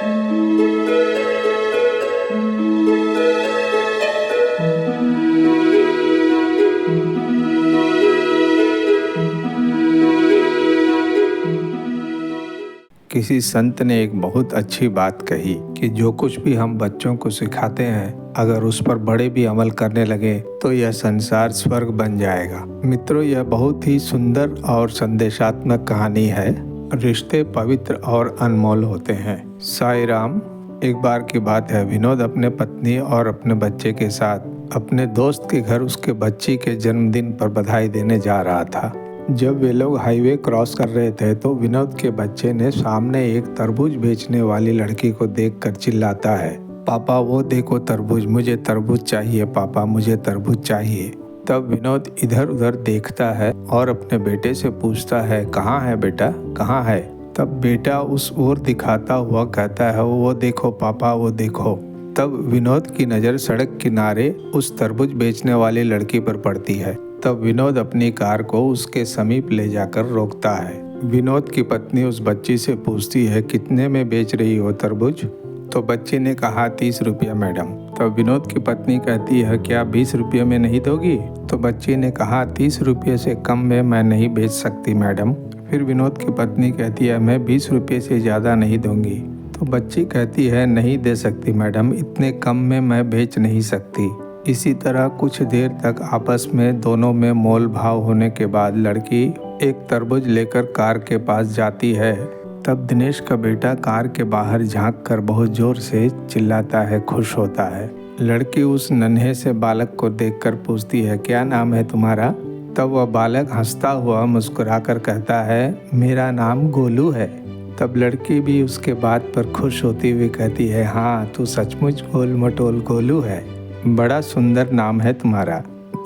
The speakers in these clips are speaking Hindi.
किसी संत ने एक बहुत अच्छी बात कही कि जो कुछ भी हम बच्चों को सिखाते हैं, अगर उस पर बड़े भी अमल करने लगे तो यह संसार स्वर्ग बन जाएगा। मित्रों, यह बहुत ही सुंदर और संदेशात्मक कहानी है। रिश्ते पवित्र और अनमोल होते हैं। साईं राम। एक बार की बात है, विनोद अपने पत्नी और अपने बच्चे के साथ अपने दोस्त के घर उसके बच्ची के जन्मदिन पर बधाई देने जा रहा था। जब वे लोग हाईवे क्रॉस कर रहे थे तो विनोद के बच्चे ने सामने एक तरबूज बेचने वाली लड़की को देखकर चिल्लाता है, पापा वो देखो तरबूज, मुझे तरबूज चाहिए पापा, मुझे तरबूज चाहिए। तब विनोद इधर उधर देखता है और अपने बेटे से पूछता है, कहाँ है बेटा, कहाँ है? तब बेटा उस ओर दिखाता हुआ कहता है, वो देखो पापा, वो देखो। तब विनोद की नज़र सड़क किनारे उस तरबूज बेचने वाली लड़की पर पड़ती है। तब विनोद अपनी कार को उसके समीप ले जाकर रोकता है। विनोद की पत्नी उस बच्ची से पूछती है, कितने में बेच रही हो तरबूज? तो बच्ची ने कहा 30 रुपया मैडम। तब विनोद की पत्नी कहती है, क्या 20 रुपये में नहीं दोगी? तो बच्ची ने कहा 30 रुपये से कम में मैं नहीं बेच सकती मैडम। फिर विनोद की पत्नी कहती है, मैं 20 रुपये से ज़्यादा नहीं दूंगी। तो बच्ची कहती है, नहीं दे सकती मैडम, इतने कम में मैं बेच नहीं सकती। इसी तरह कुछ देर तक आपस में दोनों में मोल भाव होने के बाद लड़की एक तरबूज लेकर कार के पास जाती है। तब दिनेश का बेटा कार के बाहर झांक कर बहुत जोर से चिल्लाता है, खुश होता है। लड़की उस नन्हे से बालक को देखकर पूछती है, क्या नाम है तुम्हारा? तब वह बालक हंसता हुआ मुस्कुराकर कहता है, मेरा नाम गोलू है। तब लड़की भी उसके बात पर खुश होती हुई कहती है, हाँ तू सचमुच गोल मटोल गोलू है, बड़ा सुंदर नाम है तुम्हारा।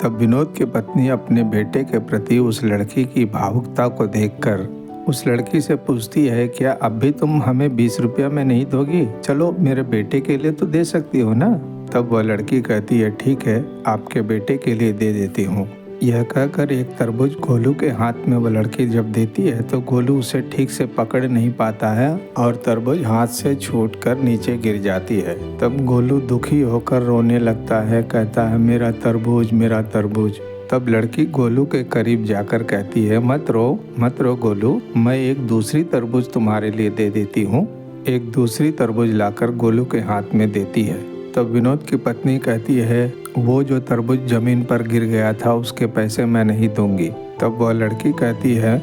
तब विनोद की पत्नी अपने बेटे के प्रति उस लड़की की भावुकता को देखकर उस लड़की से पूछती है, क्या अब भी तुम हमें 20 रुपया में नहीं दोगी? चलो मेरे बेटे के लिए तो दे सकती हो ना? तब वह लड़की कहती है, ठीक है, आपके बेटे के लिए दे देती हूँ। यह कहकर एक तरबूज गोलू के हाथ में वह लड़की जब देती है तो गोलू उसे ठीक से पकड़ नहीं पाता है और तरबूज हाथ से छूटकर नीचे गिर जाती है। तब गोलू दुखी होकर रोने लगता है, कहता है, मेरा तरबूज, मेरा तरबूज। तब लड़की गोलू के करीब जाकर कहती है, मत रो गोलू, मैं एक दूसरी तरबूज तुम्हारे लिए दे देती हूँ। एक दूसरी तरबूज लाकर गोलू के हाथ में देती है। तब विनोद की पत्नी कहती है, वो जो तरबूज जमीन पर गिर गया था उसके पैसे मैं नहीं दूंगी। तब वह लड़की कहती है,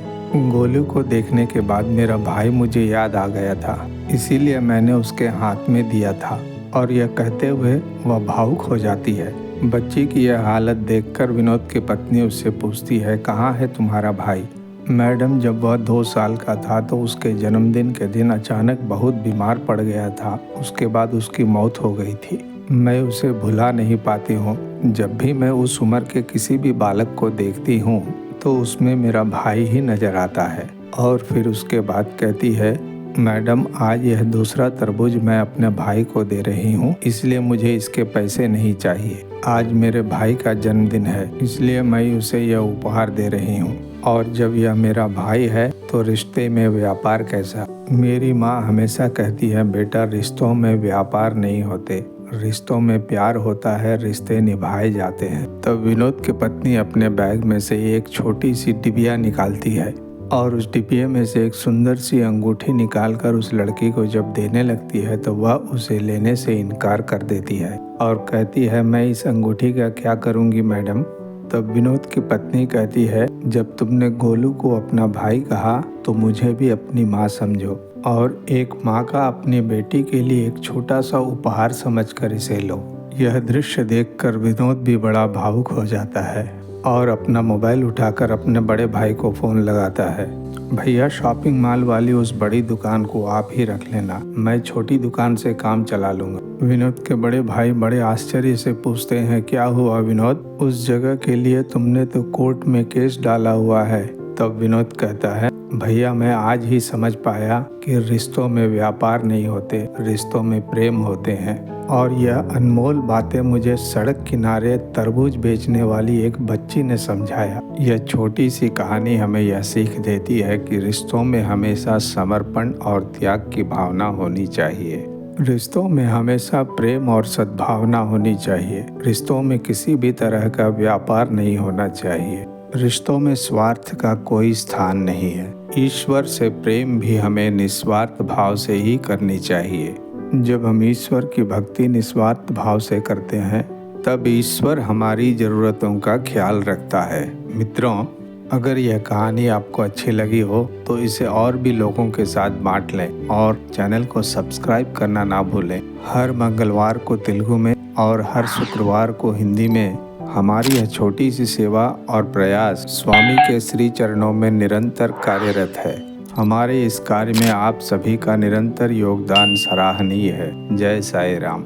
गोलू को देखने के बाद मेरा भाई मुझे याद आ गया था, इसीलिए मैंने उसके हाथ में दिया था। और यह कहते हुए वह भावुक हो जाती है। बच्ची की यह हालत देखकर विनोद की पत्नी उससे पूछती है, कहाँ है तुम्हारा भाई? मैडम, जब वह 2 साल का था तो उसके जन्मदिन के दिन अचानक बहुत बीमार पड़ गया था। उसके बाद उसकी मौत हो गई थी। मैं उसे भुला नहीं पाती हूँ। जब भी मैं उस उम्र के किसी भी बालक को देखती हूँ तो उसमें मेरा भाई ही नज़र आता है। और फिर उसके बाद कहती है, मैडम, आज यह दूसरा तरबूज मैं अपने भाई को दे रही हूँ, इसलिए मुझे इसके पैसे नहीं चाहिए। आज मेरे भाई का जन्मदिन है, इसलिए मैं उसे यह उपहार दे रही हूँ। और जब यह मेरा भाई है तो रिश्ते में व्यापार कैसा? मेरी माँ हमेशा कहती है, बेटा, रिश्तों में व्यापार नहीं होते, रिश्तों में प्यार होता है, रिश्ते निभाए जाते हैं। तब विनोद की पत्नी अपने बैग में से एक छोटी सी डिबिया निकालती है और उस डिबिया में से एक सुंदर सी अंगूठी निकालकर उस लड़की को जब देने लगती है तो वह उसे लेने से इनकार कर देती है और कहती है, मैं इस अंगूठी का क्या करूँगी मैडम? तब विनोद की पत्नी कहती है, जब तुमने गोलू को अपना भाई कहा तो मुझे भी अपनी माँ समझो और एक माँ का अपनी बेटी के लिए एक छोटा सा उपहार समझकर इसे लो। यह दृश्य देखकर विनोद भी बड़ा भावुक हो जाता है और अपना मोबाइल उठाकर अपने बड़े भाई को फ़ोन लगाता है, भैया, शॉपिंग मॉल वाली उस बड़ी दुकान को आप ही रख लेना, मैं छोटी दुकान से काम चला लूँगा। विनोद के बड़े भाई बड़े आश्चर्य से पूछते हैं, क्या हुआ विनोद? उस जगह के लिए तुमने तो कोर्ट में केस डाला हुआ है। तब विनोद कहता है, भैया मैं आज ही समझ पाया कि रिश्तों में व्यापार नहीं होते, रिश्तों में प्रेम होते हैं। और यह अनमोल बातें मुझे सड़क किनारे तरबूज बेचने वाली एक बच्ची ने समझाया। यह छोटी सी कहानी हमें यह सीख देती है कि रिश्तों में हमेशा समर्पण और त्याग की भावना होनी चाहिए। रिश्तों में हमेशा प्रेम और सद्भावना होनी चाहिए। रिश्तों में किसी भी तरह का व्यापार नहीं होना चाहिए। रिश्तों में स्वार्थ का कोई स्थान नहीं है। ईश्वर से प्रेम भी हमें निस्वार्थ भाव से ही करनी चाहिए। जब हम ईश्वर की भक्ति निस्वार्थ भाव से करते हैं, तब ईश्वर हमारी ज़रूरतों का ख्याल रखता है। मित्रों, अगर यह कहानी आपको अच्छी लगी हो तो इसे और भी लोगों के साथ बांट लें और चैनल को सब्सक्राइब करना ना भूलें। हर मंगलवार को तेलुगु में और हर शुक्रवार को हिंदी में हमारी यह छोटी सी सेवा और प्रयास स्वामी के श्री चरणों में निरंतर कार्यरत है। हमारे इस कार्य में आप सभी का निरंतर योगदान सराहनीय है। जय साईं राम।